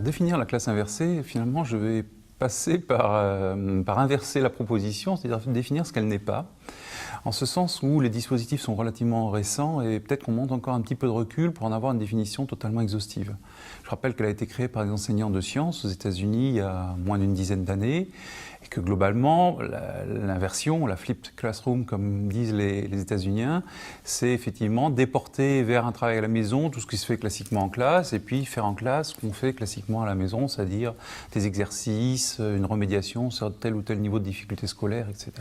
définir la classe inversée, finalement, je vais passer par inverser la proposition, c'est-à-dire définir ce qu'elle n'est pas, en ce sens où les dispositifs sont relativement récents et peut-être qu'on monte encore un petit peu de recul pour en avoir une définition totalement exhaustive. Je rappelle qu'elle a été créée par des enseignants de sciences aux États-Unis il y a moins d'une dizaine d'années, et que globalement, l'inversion, la flipped classroom, comme disent les États-Uniens, c'est effectivement déporter vers un travail à la maison tout ce qui se fait classiquement en classe, et puis faire en classe ce qu'on fait classiquement à la maison, c'est-à-dire des exercices, une remédiation sur tel ou tel niveau de difficulté scolaire, etc.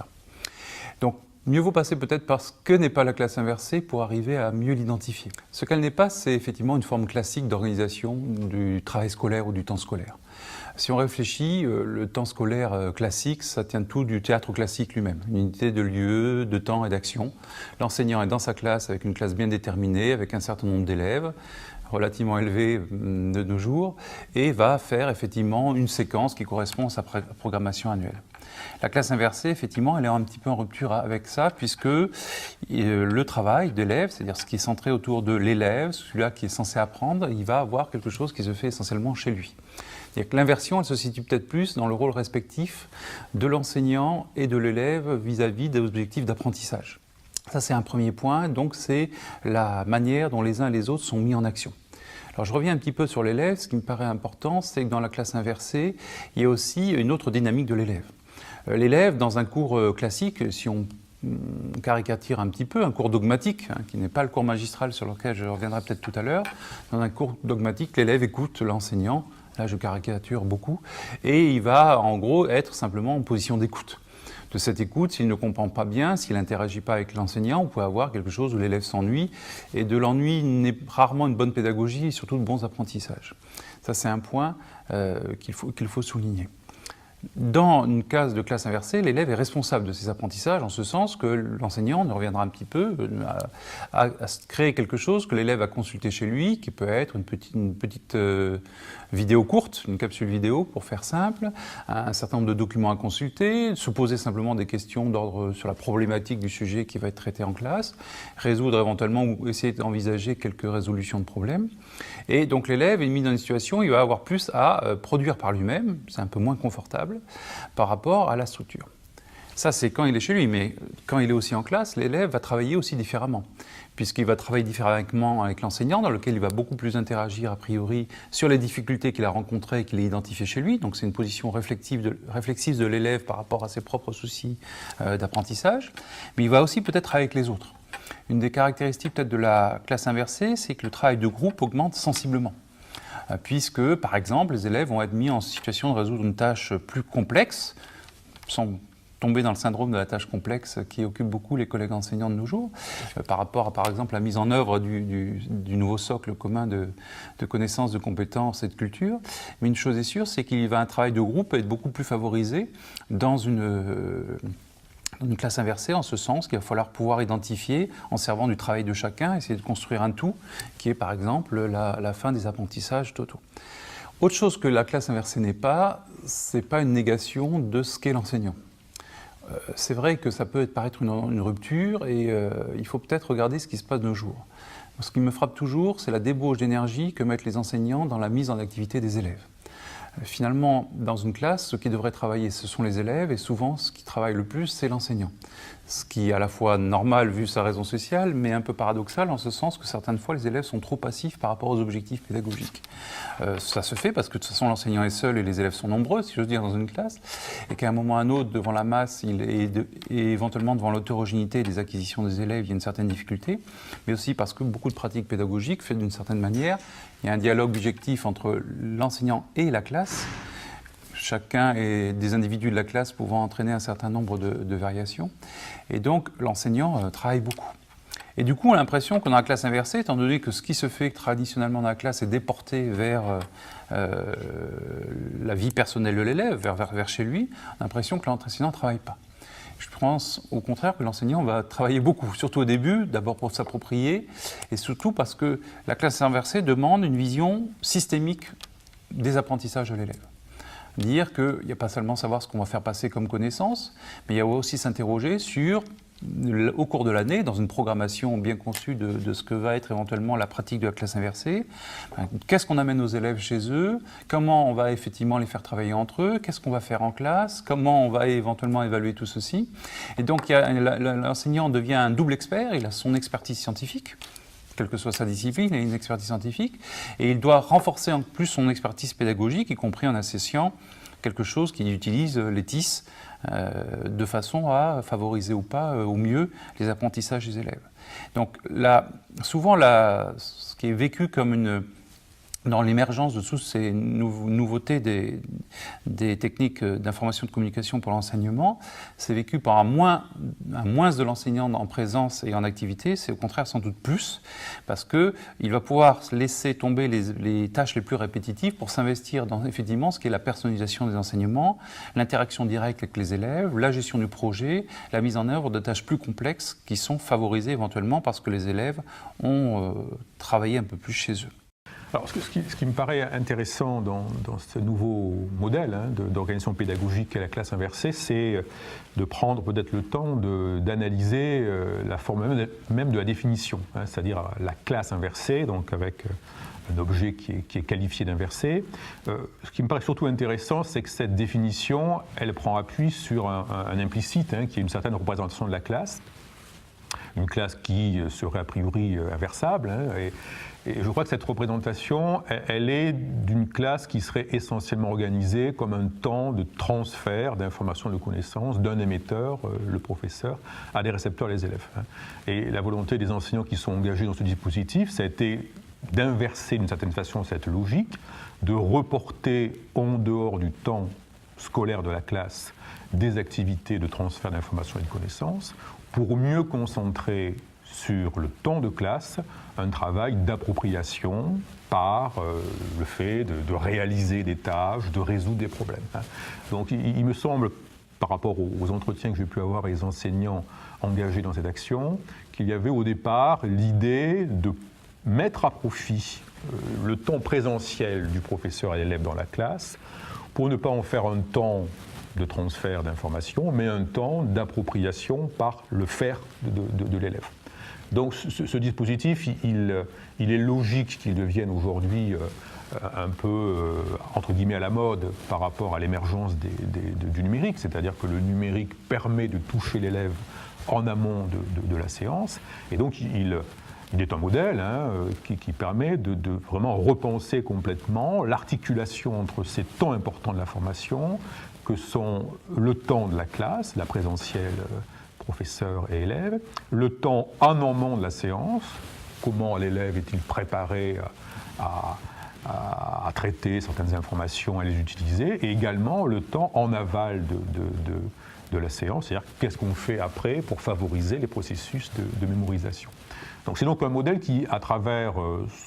Donc, mieux vaut passer peut-être par ce que n'est pas la classe inversée pour arriver à mieux l'identifier. Ce qu'elle n'est pas, c'est effectivement une forme classique d'organisation du travail scolaire ou du temps scolaire. Si on réfléchit, le temps scolaire classique, ça tient tout du théâtre classique lui-même, une unité de lieu, de temps et d'action. L'enseignant est dans sa classe avec une classe bien déterminée, avec un certain nombre d'élèves, relativement élevé de nos jours, et va faire effectivement une séquence qui correspond à sa programmation annuelle. La classe inversée, effectivement, elle est un petit peu en rupture avec ça, puisque le travail d'élève, c'est-à-dire ce qui est centré autour de l'élève, celui-là qui est censé apprendre, il va avoir quelque chose qui se fait essentiellement chez lui. C'est-à-dire que l'inversion, elle se situe peut-être plus dans le rôle respectif de l'enseignant et de l'élève vis-à-vis des objectifs d'apprentissage. Ça, c'est un premier point, donc c'est la manière dont les uns et les autres sont mis en action. Alors je reviens un petit peu sur l'élève, ce qui me paraît important, c'est que dans la classe inversée, il y a aussi une autre dynamique de l'élève. L'élève, dans un cours classique, si on caricature un petit peu, un cours dogmatique, qui n'est pas le cours magistral sur lequel je reviendrai peut-être tout à l'heure, dans un cours dogmatique, l'élève écoute l'enseignant, là je caricature beaucoup, et il va en gros être simplement en position d'écoute. De cette écoute, s'il ne comprend pas bien, s'il n'interagit pas avec l'enseignant, on peut avoir quelque chose où l'élève s'ennuie, et de l'ennui n'est rarement une bonne pédagogie et surtout de bons apprentissages. Ça, c'est un point qu'il faut souligner. Dans une classe inversée, l'élève est responsable de ses apprentissages, en ce sens que l'enseignant, on y reviendra un petit peu, à créer quelque chose que l'élève a consulté chez lui, qui peut être une petite vidéo courte, une capsule vidéo pour faire simple, un certain nombre de documents à consulter, se poser simplement des questions d'ordre sur la problématique du sujet qui va être traité en classe, résoudre éventuellement ou essayer d'envisager quelques résolutions de problèmes. Et donc l'élève est mis dans une situation où il va avoir plus à produire par lui-même, c'est un peu moins confortable, par rapport à la structure. Ça, c'est quand il est chez lui, mais quand il est aussi en classe, l'élève va travailler aussi différemment, puisqu'il va travailler différemment avec l'enseignant, dans lequel il va beaucoup plus interagir a priori sur les difficultés qu'il a rencontrées et qu'il a identifiées chez lui. Donc c'est une position réflexive de l'élève par rapport à ses propres soucis d'apprentissage, mais il va aussi peut-être avec les autres. Une des caractéristiques peut-être de la classe inversée, c'est que le travail de groupe augmente sensiblement. Puisque, par exemple, les élèves vont être mis en situation de résoudre une tâche plus complexe, sans tomber dans le syndrome de la tâche complexe qui occupe beaucoup les collègues enseignants de nos jours, par rapport à, par exemple, la mise en œuvre du nouveau socle commun de connaissances, de compétences et de culture. Mais une chose est sûre, c'est qu'il va un travail de groupe être beaucoup plus favorisé dans une classe inversée, en ce sens qu'il va falloir pouvoir identifier, en servant du travail de chacun, essayer de construire un tout, qui est par exemple la fin des apprentissages totaux. Autre chose que la classe inversée n'est pas, c'est pas une négation de ce qu'est l'enseignant. C'est vrai que ça peut paraître une rupture et il faut peut-être regarder ce qui se passe de nos jours. Ce qui me frappe toujours, c'est la débauche d'énergie que mettent les enseignants dans la mise en activité des élèves. Finalement, dans une classe, ce qui devrait travailler, ce sont les élèves, et souvent, ce qui travaille le plus, c'est l'enseignant. Ce qui est à la fois normal vu sa raison sociale, mais un peu paradoxal en ce sens que certaines fois, les élèves sont trop passifs par rapport aux objectifs pédagogiques. Ça se fait parce que de toute façon, l'enseignant est seul et les élèves sont nombreux, si j'ose dire, dans une classe, et qu'à un moment ou à un autre, devant la masse, et éventuellement devant l'hétérogénéité des acquisitions des élèves, il y a une certaine difficulté, mais aussi parce que beaucoup de pratiques pédagogiques, faites d'une certaine manière, il y a un dialogue objectif entre l'enseignant et la classe, chacun est des individus de la classe pouvant entraîner un certain nombre de variations. Et donc, l'enseignant travaille beaucoup. Et du coup, on a l'impression qu'on a la classe inversée, étant donné que ce qui se fait traditionnellement dans la classe est déporté vers la vie personnelle de l'élève, vers chez lui, on a l'impression que l'enseignant ne travaille pas. Je pense au contraire que l'enseignant va travailler beaucoup, surtout au début, d'abord pour s'approprier, et surtout parce que la classe inversée demande une vision systémique des apprentissages de l'élève. dire qu'il n'y a pas seulement savoir ce qu'on va faire passer comme connaissance, mais il y a aussi s'interroger sur, au cours de l'année, dans une programmation bien conçue de ce que va être éventuellement la pratique de la classe inversée, qu'est-ce qu'on amène aux élèves chez eux, comment on va effectivement les faire travailler entre eux, qu'est-ce qu'on va faire en classe, comment on va éventuellement évaluer tout ceci. Et donc l'enseignant devient un double expert, il a son expertise scientifique, quelle que soit sa discipline, il a une expertise scientifique, et il doit renforcer en plus son expertise pédagogique, y compris en associant quelque chose qui utilise les TIS de façon à favoriser ou pas au mieux les apprentissages des élèves. Donc là, souvent, ce qui est vécu comme dans l'émergence de toutes ces nouveautés des techniques d'information et de communication pour l'enseignement, c'est vécu par un moins de l'enseignant en présence et en activité, c'est au contraire sans doute plus, parce qu'il va pouvoir laisser tomber les tâches les plus répétitives pour s'investir dans effectivement ce qui est la personnalisation des enseignements, l'interaction directe avec les élèves, la gestion du projet, la mise en œuvre de tâches plus complexes qui sont favorisées éventuellement parce que les élèves ont travaillé un peu plus chez eux. Alors, ce qui me paraît intéressant dans ce nouveau modèle d'organisation pédagogique qu'est la classe inversée, c'est de prendre peut-être le temps d'analyser la forme même de la définition, c'est-à-dire la classe inversée, donc avec un objet qui est qualifié d'inversé. Ce qui me paraît surtout intéressant, c'est que cette définition, elle prend appui sur un implicite, qui est une certaine représentation de la classe, une classe qui serait a priori inversable, et je crois que cette représentation, elle est d'une classe qui serait essentiellement organisée comme un temps de transfert d'informations, de connaissances d'un émetteur, le professeur, à des récepteurs, les élèves. Et la volonté des enseignants qui sont engagés dans ce dispositif, ça a été d'inverser d'une certaine façon cette logique, de reporter en dehors du temps scolaire de la classe des activités de transfert d'informations et de connaissances pour mieux concentrer sur le temps de classe un travail d'appropriation par le fait de réaliser des tâches, de résoudre des problèmes. Donc il me semble, par rapport aux entretiens que j'ai pu avoir avec les enseignants engagés dans cette action, qu'il y avait au départ l'idée de mettre à profit le temps présentiel du professeur et l'élève dans la classe pour ne pas en faire un temps de transfert d'informations, mais un temps d'appropriation par le faire de l'élève. Donc ce dispositif, il est logique qu'il devienne aujourd'hui un peu, entre guillemets, à la mode par rapport à l'émergence du numérique, c'est-à-dire que le numérique permet de toucher l'élève en amont de la séance, et donc il est un modèle qui permet de vraiment repenser complètement l'articulation entre ces temps importants de la formation, que sont le temps de la classe, la présentielle, professeur et élève, le temps en amont de la séance, comment l'élève est-il préparé à traiter certaines informations, à les utiliser, et également le temps en aval de la séance, c'est-à-dire qu'est-ce qu'on fait après pour favoriser les processus de mémorisation. Donc c'est donc un modèle qui, à travers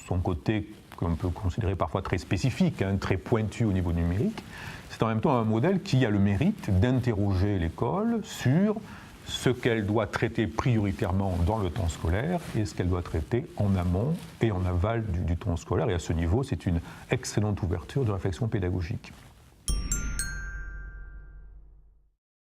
son côté qu'on peut considérer parfois très spécifique, très pointu au niveau numérique, c'est en même temps un modèle qui a le mérite d'interroger l'école sur ce qu'elle doit traiter prioritairement dans le temps scolaire et ce qu'elle doit traiter en amont et en aval du temps scolaire. Et à ce niveau, c'est une excellente ouverture de réflexion pédagogique.